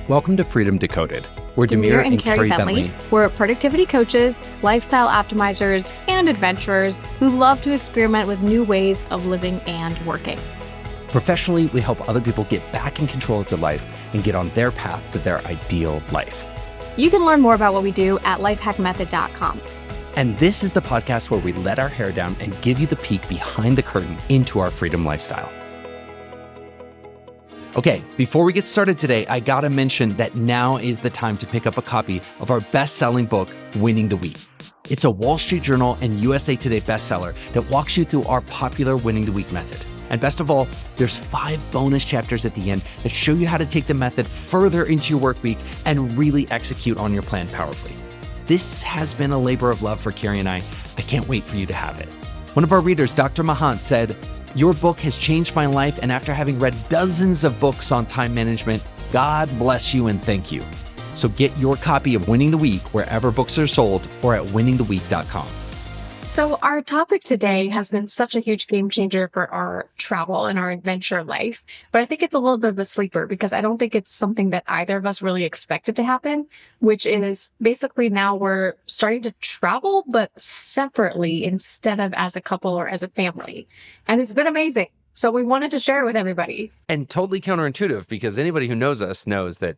Welcome to Freedom Decoded. We're Demir and Carey Bentley. We're productivity coaches, lifestyle optimizers, and adventurers who love to experiment with new ways of living and working. Professionally, we help other people get back in control of their life and get on their path to their ideal life. You can learn more about what we do at lifehackmethod.com. And this is the podcast where we let our hair down and give you the peek behind the curtain into our freedom lifestyle. Okay, before we get started today, I gotta mention that now is the time to pick up a copy of our best-selling book, Winning the Week. It's a Wall Street Journal and USA Today bestseller that walks you through our popular Winning the Week method. And best of all, there's 5 bonus chapters at the end that show you how to take the method further into your work week and really execute on your plan powerfully. This has been a labor of love for Carey and I can't wait for you to have it. One of our readers, Dr. Mahant, said, "Your book has changed my life, and after having read dozens of books on time management, God bless you and thank you." So get your copy of Winning the Week wherever books are sold or at winningtheweek.com. So our topic today has been such a huge game changer for our travel and our adventure life, but I think it's a little bit of a sleeper because I don't think it's something that either of us really expected to happen, which is basically now we're starting to travel, but separately instead of as a couple or as a family. And it's been amazing. So we wanted to share it with everybody. And totally counterintuitive because anybody who knows us knows that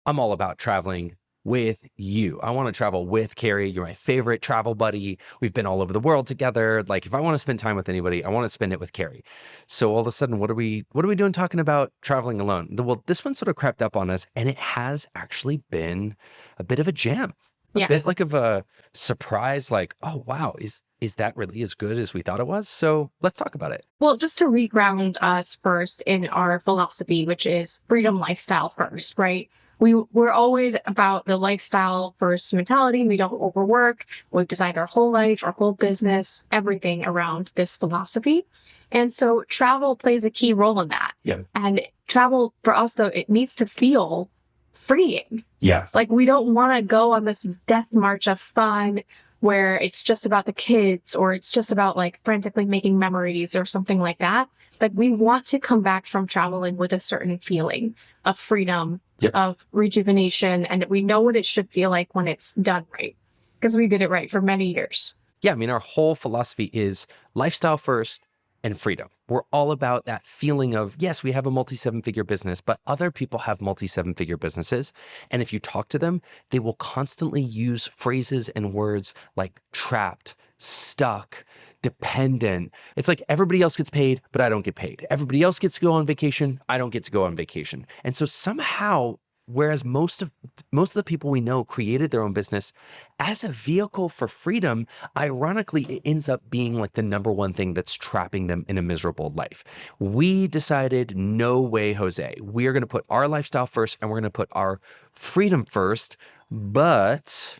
I'm all about traveling with you. I want to travel with Carey. You're my favorite travel buddy. We've been all over the world together. Like if I want to spend time with anybody, I want to spend it with Carey. So all of a sudden, what are we doing talking about traveling alone? Well, this one sort of crept up on us and it has actually been a bit of a jam. A bit like of a surprise, like, oh, wow, is that really as good as we thought it was? So let's talk about it. Well, just to reground us first in our philosophy, which is freedom lifestyle first, right? We're always about the lifestyle first mentality. We don't overwork. We've designed our whole life, our whole business, everything around this philosophy. And so travel plays a key role in that. Yeah. And travel for us, though, it needs to feel freeing. Yeah. Like we don't want to go on this death march of fun where it's just about the kids or it's just about like frantically making memories or something like that. Like we want to come back from traveling with a certain feeling of freedom, of rejuvenation, and we know what it should feel like when it's done right because we did it right for many years. Yeah, I mean, our whole philosophy is lifestyle first and freedom. We're all about that feeling of, yes, we have a multi-7-figure business, but other people have multi-7-figure businesses. And if you talk to them, they will constantly use phrases and words like trapped, stuck, dependent. It's like everybody else gets paid, but I don't get paid. Everybody else gets to go on vacation. I don't get to go on vacation. And so somehow, whereas most of the people we know created their own business as a vehicle for freedom, ironically, it ends up being like the number one thing that's trapping them in a miserable life. We decided, no way, Jose. We are going to put our lifestyle first and we're going to put our freedom first, but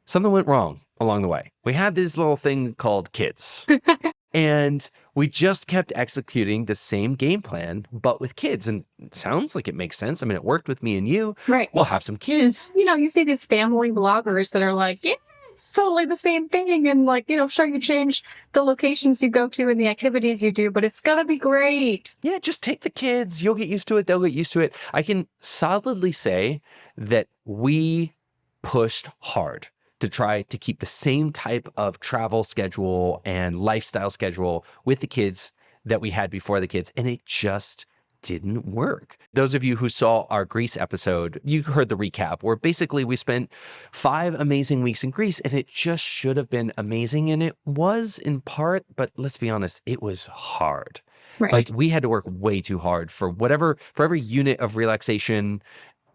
something went wrong along the way. We had this little thing called kids. And we just kept executing the same game plan, but with kids. And it sounds like it makes sense. I mean, it worked with me and you. Right. We'll have some kids. You know, you see these family bloggers that are like, yeah, it's totally the same thing. And like, you know, sure, you change the locations you go to and the activities you do, but it's going to be great. Yeah, just take the kids. You'll get used to it. They'll get used to it. I can solidly say that we pushed hard to try to keep the same type of travel schedule and lifestyle schedule with the kids that we had before the kids. And it just didn't work. Those of you who saw our Greece episode, you heard the recap where basically we spent 5 amazing weeks in Greece and it just should have been amazing. And it was in part, but let's be honest, it was hard. Right. Like we had to work way too hard for every unit of relaxation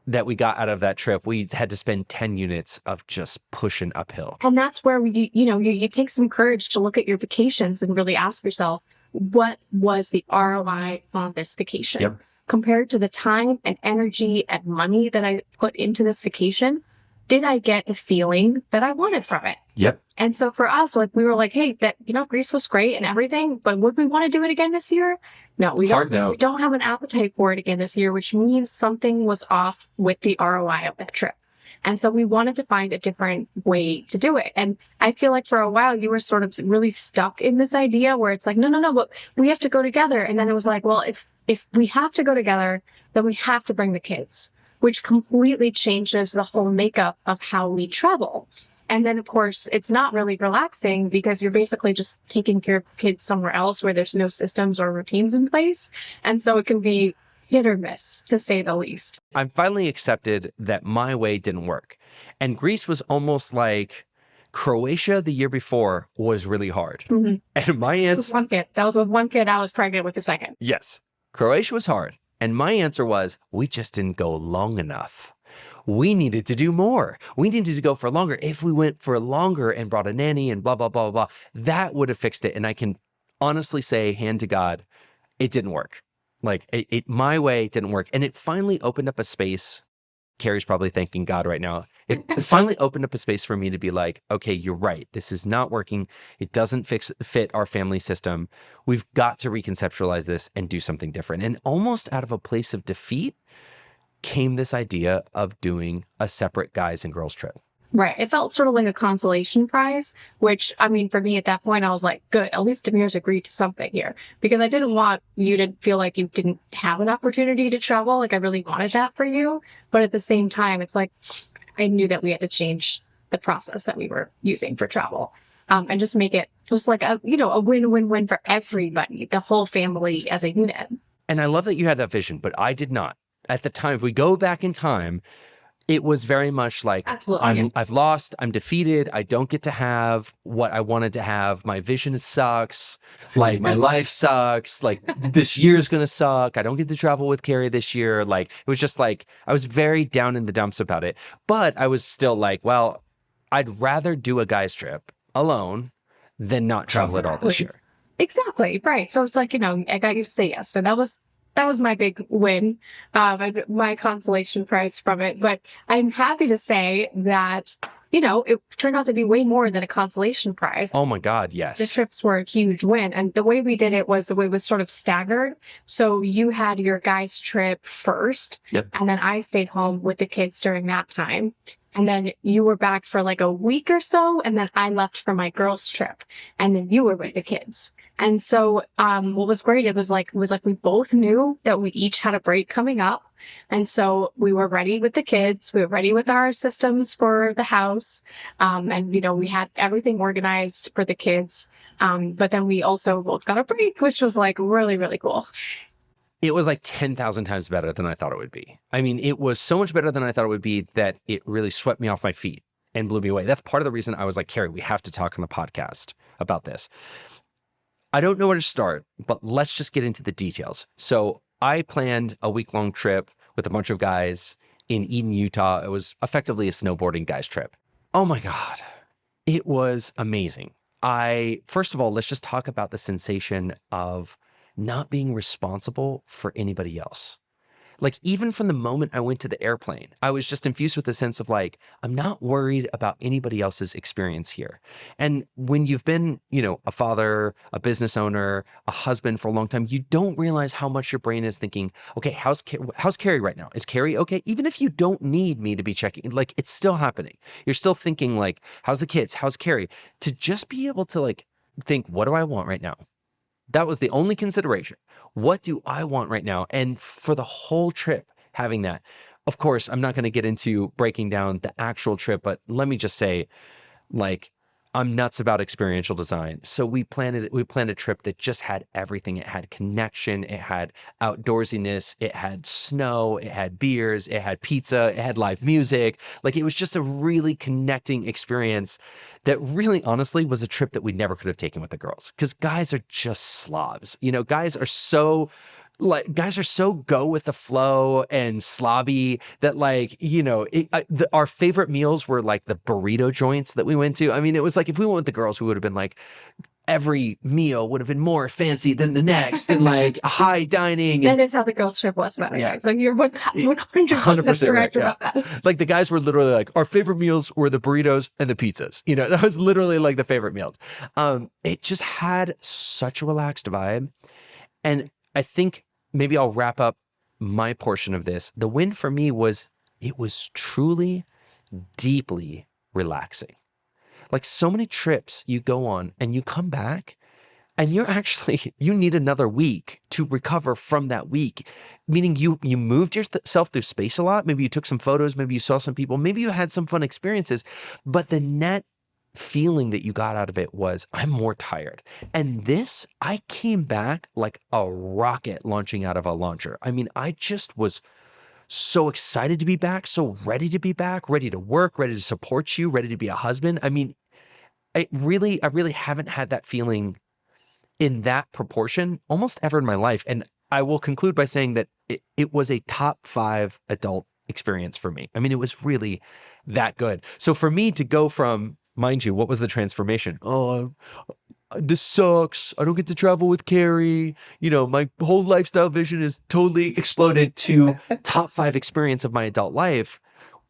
that we got out of that trip. We had to spend 10 units of just pushing uphill. And that's where you take some courage to look at your vacations and really ask yourself, what was the ROI on this vacation? Compared to the time and energy and money that I put into this vacation? Did I get the feeling that I wanted from it? Yep. And so for us, like we were like, hey, Greece was great and everything, but would we want to do it again this year? No, we don't. We don't have an appetite for it again this year, which means something was off with the ROI of that trip. And so we wanted to find a different way to do it. And I feel like for a while you were sort of really stuck in this idea where it's like, no, but we have to go together. And then it was like, well, if we have to go together, then we have to bring the kids. which completely changes the whole makeup of how we travel. And then, of course, it's not really relaxing because you're basically just taking care of kids somewhere else where there's no systems or routines in place. And so it can be hit or miss, to say the least. I finally accepted that my way didn't work. And Greece was almost like Croatia the year before was really hard. Mm-hmm. And my answer... One kid. That was with one kid. I was pregnant with the second. Yes. Croatia was hard. And my answer was, we just didn't go long enough. We needed to do more. We needed to go for longer. If we went for longer and brought a nanny and blah, blah, blah, blah, that would have fixed it. And I can honestly say, hand to God, it didn't work. Like my way didn't work. And it finally opened up a space. Carey's probably thanking God right now. It finally opened up a space for me to be like, okay, you're right. This is not working. It doesn't fit our family system. We've got to reconceptualize this and do something different. And almost out of a place of defeat came this idea of doing a separate guys and girls trip. Right. It felt sort of like a consolation prize, which, I mean, for me at that point, I was like, good, at least Demir's agreed to something here. Because I didn't want you to feel like you didn't have an opportunity to travel. Like, I really wanted that for you. But at the same time, it's like, I knew that we had to change the process that we were using for travel. And just make it just like a win-win-win for everybody, the whole family as a unit. And I love that you had that vision, but I did not. At the time, if we go back in time, it was very much like, I've lost, I'm defeated, I don't get to have what I wanted to have, my vision sucks, like my life sucks, like this year is gonna suck, I don't get to travel with Carey this year. Like, it was just like, I was very down in the dumps about it, but I was still like, well, I'd rather do a guy's trip alone than not travel at all this year. Exactly, right. So it's like, I got you to say yes. So that was my big win, my consolation prize from it. But I'm happy to say that, it turned out to be way more than a consolation prize. Oh my God, yes. The trips were a huge win. And the way we did it was sort of staggered. So you had your guys' trip first, yep, and then I stayed home with the kids during that time. And then you were back for like a week or so. And then I left for my girls' trip. And then you were with the kids. And so, what was great, it was like we both knew that we each had a break coming up. And so we were ready with the kids. We were ready with our systems for the house. And, we had everything organized for the kids. But then we also both got a break, which was like really, really cool. It was like 10,000 times better than I thought it would be. I mean, it was so much better than I thought it would be that it really swept me off my feet and blew me away. That's part of the reason I was like, Carey, we have to talk on the podcast about this. I don't know where to start, but let's just get into the details. So I planned a week-long trip with a bunch of guys in Eden, Utah. It was effectively a snowboarding guys trip. Oh my God. It was amazing. First of all, let's just talk about the sensation of not being responsible for anybody else. Like, even from the moment I went to the airplane, I was just infused with a sense of like, I'm not worried about anybody else's experience here. And when you've been, a father, a business owner, a husband for a long time, you don't realize how much your brain is thinking, okay, how's Carey right now? Is Carey okay? Even if you don't need me to be checking, like, it's still happening. You're still thinking like, how's the kids? How's Carey? To just be able to like think, what do I want right now? That was the only consideration. What do I want right now? And for the whole trip, having that. Of course, I'm not going to get into breaking down the actual trip, but let me just say, like, I'm nuts about experiential design. So we planned a trip that just had everything. It had connection, it had outdoorsiness, it had snow, it had beers, it had pizza, it had live music. Like, it was just a really connecting experience that really honestly was a trip that we never could have taken with the girls, because guys are just slobs. Guys are so go with the flow and slobby that our favorite meals were like the burrito joints that we went to. I mean, it was like, if we went with the girls, we would have been like, every meal would have been more fancy than the next and like high dining. That is how the girls trip was, by the way. So you're 100% correct about that. Like, the guys were literally like, our favorite meals were the burritos and the pizzas. That was literally like the favorite meals. It just had such a relaxed vibe. And I think maybe I'll wrap up my portion of this. The win for me was, it was truly, deeply relaxing. Like, so many trips you go on and you come back And you need another week to recover from that week, meaning you moved yourself through space a lot. Maybe you took some photos, maybe you saw some people, maybe you had some fun experiences, but the net feeling that you got out of it was, I'm more tired. And this, I came back like a rocket launching out of a launcher. I mean, I just was so excited to be back, so ready to be back, ready to work, ready to support you, ready to be a husband. I mean, I really haven't had that feeling in that proportion almost ever in my life. And I will conclude by saying that it was a top 5 adult experience for me. I mean, it was really that good. So for me to go from, mind you, what was the transformation? Oh, this sucks. I don't get to travel with Carey. You know, my whole lifestyle vision is totally exploded to top 5 experience of my adult life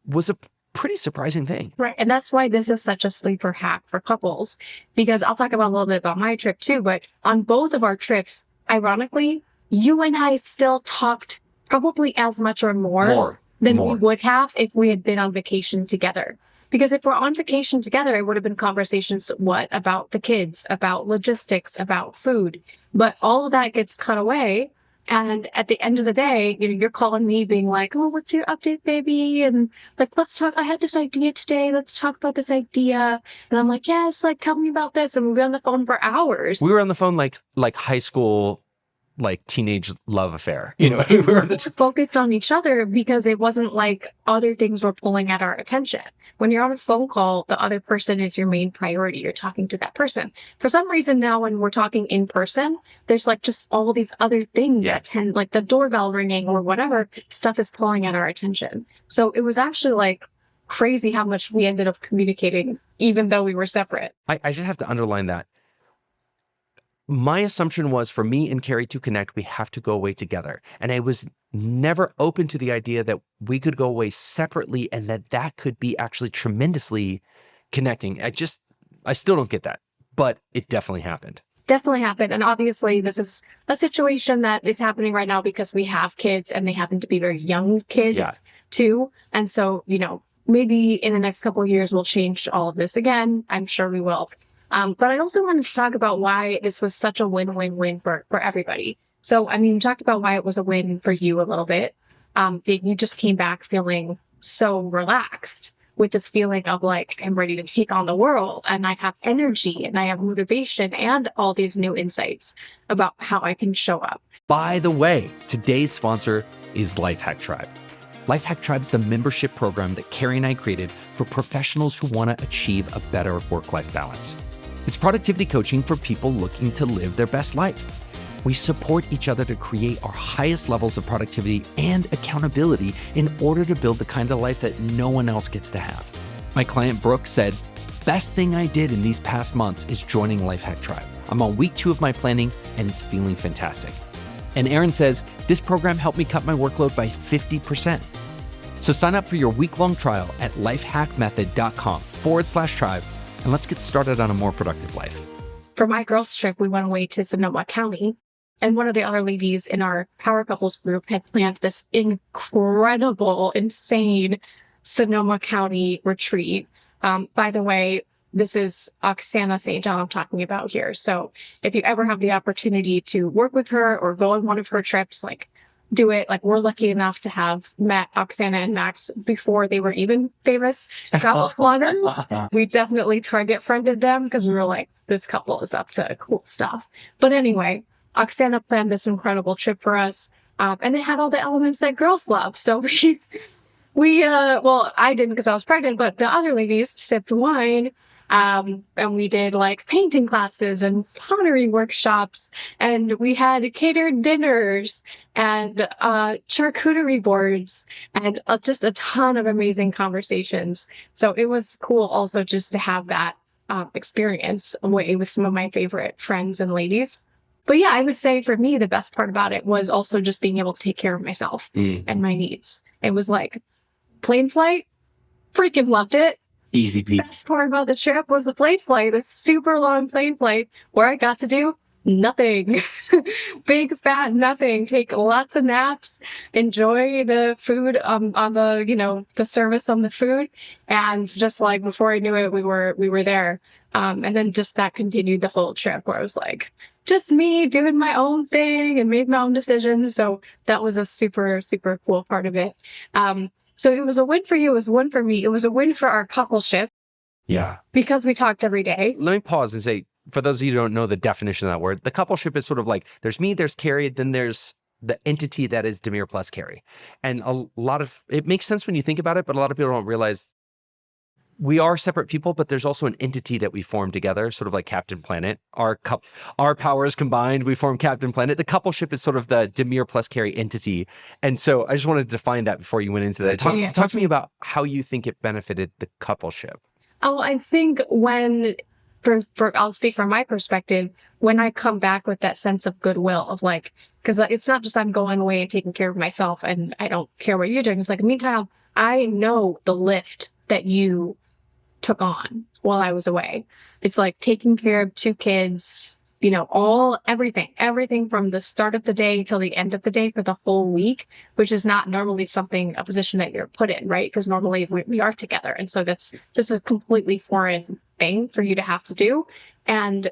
was a pretty surprising thing. Right. And that's why this is such a sleeper hack for couples, because I'll talk about a little bit about my trip too, but on both of our trips, ironically, you and I still talked probably as much or more than we would have if we had been on vacation together. Because if we're on vacation together, it would have been conversations, about the kids, about logistics, about food. But all of that gets cut away. And at the end of the day, you're calling me being like, oh, what's your update, baby? And like, let's talk. I had this idea today. Let's talk about this idea. And I'm like, yes, like, tell me about this. And we'll be on the phone for hours. We were on the phone like high school, like teenage love affair. You know, we were focused on each other because it wasn't like other things were pulling at our attention. When you're on a phone call, the other person is your main priority. You're talking to that person. For some reason now, when we're talking in person, there's like just all these other things that tend, like the doorbell ringing or whatever stuff is pulling at our attention. So it was actually like crazy how much we ended up communicating, even though we were separate. I just have to underline that. My assumption was for me and Carey to connect, we have to go away together. And I was never open to the idea that we could go away separately and that could be actually tremendously connecting. I still don't get that, but it definitely happened. Definitely happened. And obviously this is a situation that is happening right now because we have kids and they happen to be very young kids too. And so, maybe in the next couple of years, we'll change all of this again. I'm sure we will. But I also wanted to talk about why this was such a win-win-win for everybody. So, I mean, we talked about why it was a win for you a little bit. You just came back feeling so relaxed with this feeling of like, I'm ready to take on the world and I have energy and I have motivation and all these new insights about how I can show up. By the way, today's sponsor is Lifehack Tribe. Lifehack Tribe is the membership program that Carey and I created for professionals who want to achieve a better work-life balance. It's productivity coaching for people looking to live their best life. We support each other to create our highest levels of productivity and accountability in order to build the kind of life that no one else gets to have. My client Brooke said, best thing I did in these past months is joining Lifehack Tribe. I'm on week 2 of my planning and it's feeling fantastic. And Aaron says, this program helped me cut my workload by 50%. So sign up for your week-long trial at lifehackmethod.com/tribe. And let's get started on a more productive life. For my girls' trip, we went away to Sonoma County. And one of the other ladies in our Power Couples group had planned this incredible, insane Sonoma County retreat. By the way, this is Oksana St. John I'm talking about here. So if you ever have the opportunity to work with her or go on one of her trips, like, do it. Like, we're lucky enough to have met Oksana and Max before they were even famous travel bloggers. We definitely target friended them because we were like, this couple is up to cool stuff. But anyway, Oksana planned this incredible trip for us. And it had all the elements that girls love. So well, I didn't because I was pregnant, but the other ladies sipped wine. And we did like painting classes and pottery workshops, and we had catered dinners and charcuterie boards and just a ton of amazing conversations. So it was cool also just to have that experience away with some of my favorite friends and ladies. But yeah, I would say for me, the best part about it was also just being able to take care of myself and my needs. It was like plane flight, freaking loved it. Easy peasy. Best part about the trip was the plane flight, this super long plane flight where I got to do nothing. Big fat nothing. Take lots of naps, enjoy the food on the, the service on the food. And just like before I knew it, we were there. And then just that continued the whole trip where I was like, just me doing my own thing and made my own decisions. So that was a super, super cool part of it. So it was a win for you. It was a win for me. It was a win for our coupleship. Yeah. Because we talked every day. Let me pause and say, for those of you who don't know the definition of that word, the coupleship is sort of like, there's me, there's Carey, then there's the entity that is Demir plus Carey. And a lot of, it makes sense when you think about it, but a lot of people don't realize we are separate people, but there's also an entity that we form together, sort of like Captain Planet. Our powers combined, we form Captain Planet. The coupleship is sort of the Demir plus Carey entity. And so I just wanted to define that before you went into that. Talk to me about how you think it benefited the coupleship. Oh, I think I'll speak from my perspective, when I come back with that sense of goodwill of like, because it's not just I'm going away and taking care of myself and I don't care what you're doing. It's like, meantime, I know the lift that you took on while I was away. It's like taking care of 2 kids, everything from the start of the day till the end of the day for the whole week, which is not normally a position that you're put in, right? Because normally we are together. And so that's just a completely foreign thing for you to have to do. And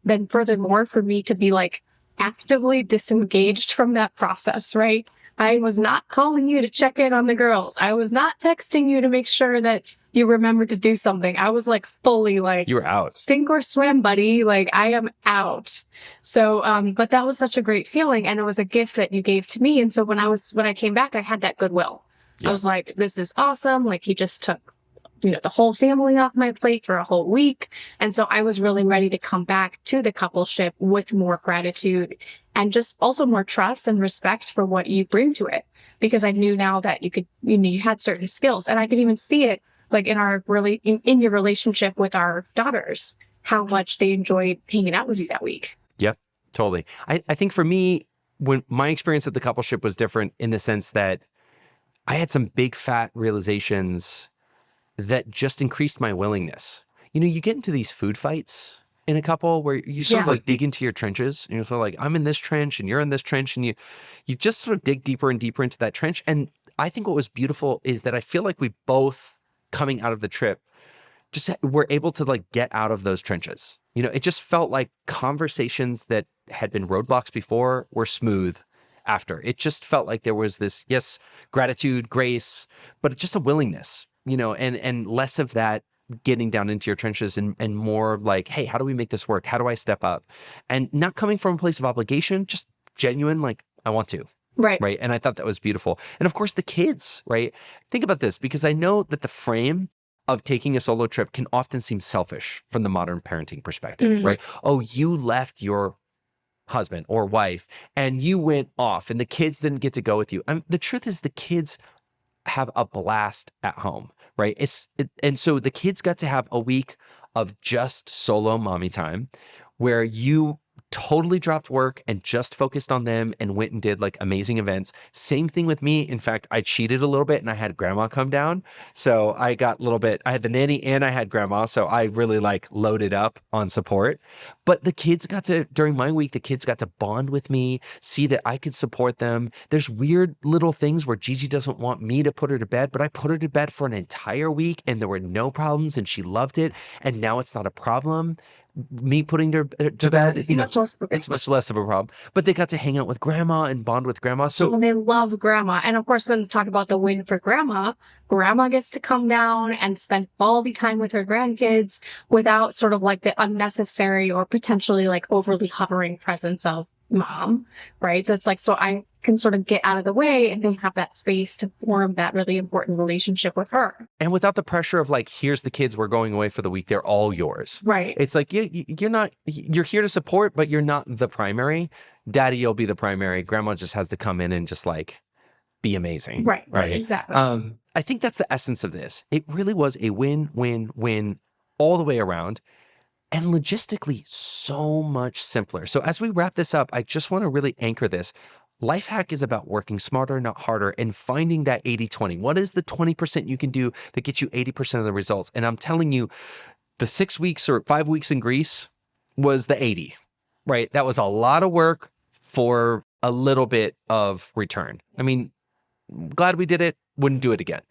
then furthermore, for me to be like actively disengaged from that process, right? I was not calling you to check in on the girls. I was not texting you to make sure that you remembered to do something. I was like fully like, you were out. Sink or swim, buddy. Like I am out. So, but that was such a great feeling. And it was a gift that you gave to me. And so when I came back, I had that goodwill. Yeah. I was like, this is awesome. Like he just took, the whole family off my plate for a whole week. And so I was really ready to come back to the coupleship with more gratitude and just also more trust and respect for what you bring to it. Because I knew now that you had certain skills, and I could even see it like in your relationship with our daughters, how much they enjoyed hanging out with you that week. Yep, totally. I think for me, when my experience at the coupleship was different in the sense that I had some big fat realizations that just increased my willingness. You get into these food fights in a couple where you sort of like dig into your trenches, and you're sort of like, I'm in this trench and you're in this trench, and you just sort of dig deeper and deeper into that trench. And I think what was beautiful is that I feel like we both, coming out of the trip, just were able to like get out of those trenches. It just felt like conversations that had been roadblocks before were smooth after. It just felt like there was this, yes, gratitude, grace, but just a willingness, and less of that getting down into your trenches and more like, hey, how do we make this work? How do I step up? And not coming from a place of obligation, just genuine, like, I want to. Right. Right. And I thought that was beautiful. And of course, the kids, right? Think about this, because I know that the frame of taking a solo trip can often seem selfish from the modern parenting perspective, right? Oh, you left your husband or wife and you went off and the kids didn't get to go with you. The truth is the kids have a blast at home, right? And so the kids got to have a week of just solo mommy time where you totally dropped work and just focused on them and went and did like amazing events. Same thing with me. In fact, I cheated a little bit and I had grandma come down. So I got a little bit, I had the nanny and I had grandma. So I really like loaded up on support. But the kids during my week, the kids got to bond with me, see that I could support them. There's weird little things where Gigi doesn't want me to put her to bed, but I put her to bed for an entire week and there were no problems and she loved it. And now it's not a problem. Me putting her to bed, it's much less of a problem. But they got to hang out with grandma and bond with grandma. So they love grandma. And of course, then talk about the win for grandma. Grandma gets to come down and spend quality time with her grandkids without sort of like the unnecessary or potentially like overly hovering presence of mom, right? So it's like, so I can sort of get out of the way and then have that space to form that really important relationship with her. And without the pressure of like, here's the kids, we're going away for the week, they're all yours. Right. It's like, you're here to support, but you're not the primary. Daddy, you'll be the primary. Grandma just has to come in and just like be amazing. Right. Exactly. I think that's the essence of this. It really was a win, win, win all the way around. And logistically, so much simpler. So as we wrap this up, I just want to really anchor this. Lifehack is about working smarter, not harder, and finding that 80-20. What is the 20% you can do that gets you 80% of the results? And I'm telling you, the 6 weeks or 5 weeks in Greece was the 80, right? That was a lot of work for a little bit of return. I mean, glad we did it, wouldn't do it again.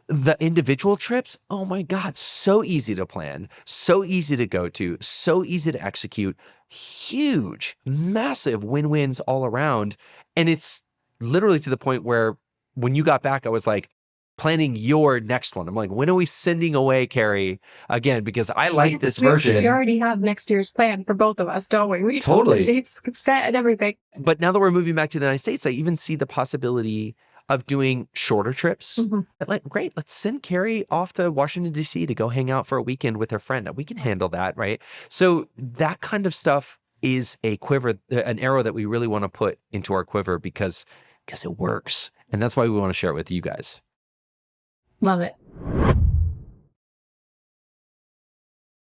The individual trips, oh my God, so easy to plan, so easy to go to, so easy to execute, huge, massive win-wins all around. And it's literally to the point where when you got back, I was like, planning your next one. I'm like, when are we sending away Carey again? Because I like this version. We already have next year's plan for both of us, don't we? We Totally. have the dates set and everything. But now that we're moving back to the United States, I even see the possibility of doing shorter trips. But like, great, let's send Carey off to Washington, D.C. to go hang out for a weekend with her friend. We can handle that, right? So that kind of stuff is a quiver, an arrow that we really want to put into our quiver because it works. And that's why we want to share it with you guys. Love it.